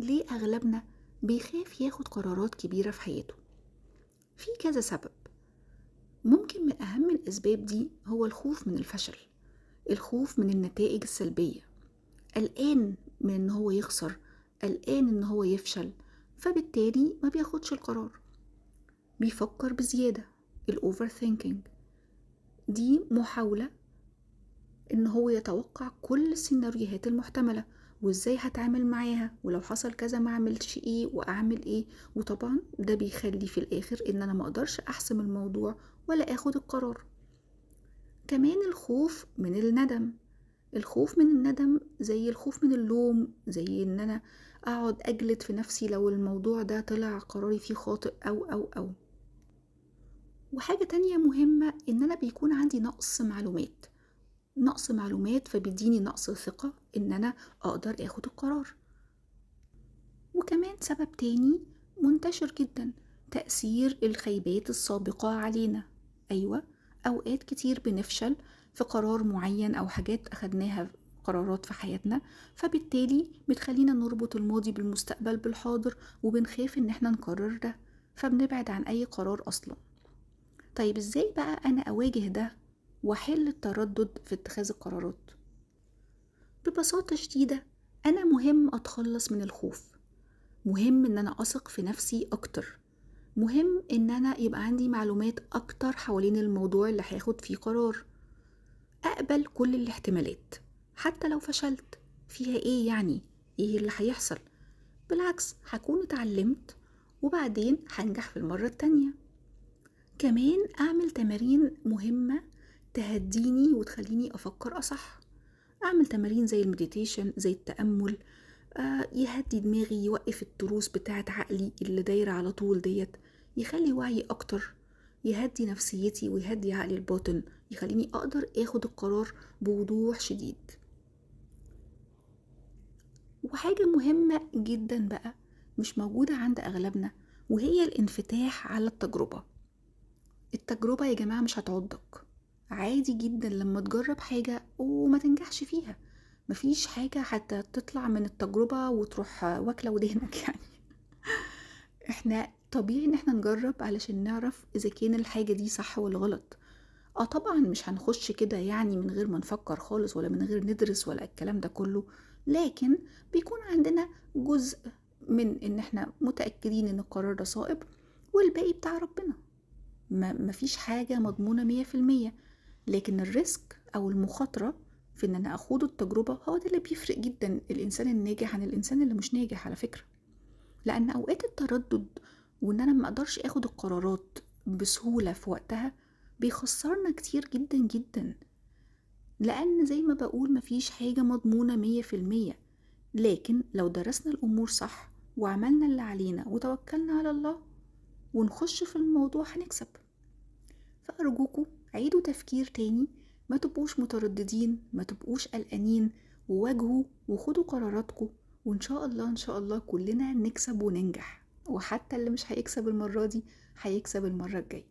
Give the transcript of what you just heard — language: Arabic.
ليه أغلبنا بيخاف ياخد قرارات كبيرة في حياته؟ في كذا سبب. ممكن من أهم الأسباب دي هو الخوف من الفشل، الخوف من النتائج السلبية، قلقان من إن هو يخسر، قلقان إن هو يفشل، فبالتالي ما بياخدش القرار. بيفكر بزيادة، الأوفر ثينكينج، دي محاولة إن هو يتوقع كل السيناريوهات المحتملة وإزاي هتعامل معاها، ولو حصل كذا ما عملش إيه وأعمل إيه. وطبعا ده بيخلي في الآخر إن أنا مقدرش أحسم الموضوع ولا أخد القرار. كمان الخوف من الندم، الخوف من الندم زي الخوف من اللوم، زي إن أنا أقعد أجلد في نفسي لو الموضوع ده طلع قراري فيه خاطئ أو. وحاجة تانية مهمة إن أنا بيكون عندي نقص معلومات فبيديني نقص ثقة إن أنا أقدر أخد القرار. وكمان سبب تاني منتشر جدا، تأثير الخيبات السابقة علينا. أيوة، أوقات كتير بنفشل في قرار معين أو حاجات أخدناها قرارات في حياتنا، فبالتالي بتخلينا نربط الماضي بالمستقبل بالحاضر، وبنخاف إن احنا نكرر ده، فبنبعد عن أي قرار أصلا. طيب إزاي بقى أنا أواجه ده وأحل التردد في اتخاذ القرارات؟ ببساطة شديدة، أنا مهم أتخلص من الخوف، مهم إن أنا أثق في نفسي أكتر، مهم إن أنا يبقى عندي معلومات أكتر حوالين الموضوع اللي هاخد فيه قرار. أقبل كل الاحتمالات حتى لو فشلت، فيها إيه يعني؟ إيه اللي هيحصل؟ بالعكس، هكون اتعلمت وبعدين هنجح في المرة التانية. كمان أعمل تمارين مهمة تهديني وتخليني أفكر أصح. أعمل تمارين زي المديتيشن، زي التأمل، يهدي دماغي، يوقف التروس بتاعت عقلي اللي دايرة على طول ديت، يخلي وعي أكتر، يهدي نفسيتي ويهدي عقلي الباطن، يخليني أقدر أخد القرار بوضوح شديد. وحاجة مهمة جدا بقى مش موجودة عند أغلبنا، وهي الانفتاح على التجربة. التجربة يا جماعة مش هتعضك، عادي جدا لما تجرب حاجة وما تنجحش فيها، مفيش حاجة حتى تطلع من التجربة وتروح واكلة ودهنك يعني. احنا طبيعي ان احنا نجرب علشان نعرف اذا كان الحاجة دي صح ولا غلط. طبعا مش هنخش كده يعني من غير ما نفكر خالص ولا من غير ندرس ولا الكلام ده كله، لكن بيكون عندنا جزء من ان احنا متأكدين ان القرار ده صائب، والباقي بتاع ربنا. مفيش حاجة مضمونة 100%، لكن الريسك أو المخاطرة في إن أنا أخوض التجربة هو ده اللي بيفرق جدا الإنسان الناجح عن الإنسان اللي مش ناجح على فكرة. لأن أوقات التردد وإن أنا مقدرش أخد القرارات بسهولة في وقتها بيخسرنا كتير جدا جدا، لأن زي ما بقول مفيش حاجة مضمونة 100%. لكن لو درسنا الأمور صح وعملنا اللي علينا وتوكلنا على الله ونخش في الموضوع هنكسب. فأرجوكوا عيدوا تفكير تاني، ما تبقوش مترددين، ما تبقوش قلقانين، وواجهوا وخدوا قراراتكم، وإن شاء الله إن شاء الله كلنا نكسب وننجح، وحتى اللي مش هيكسب المرة دي هيكسب المرة الجاية.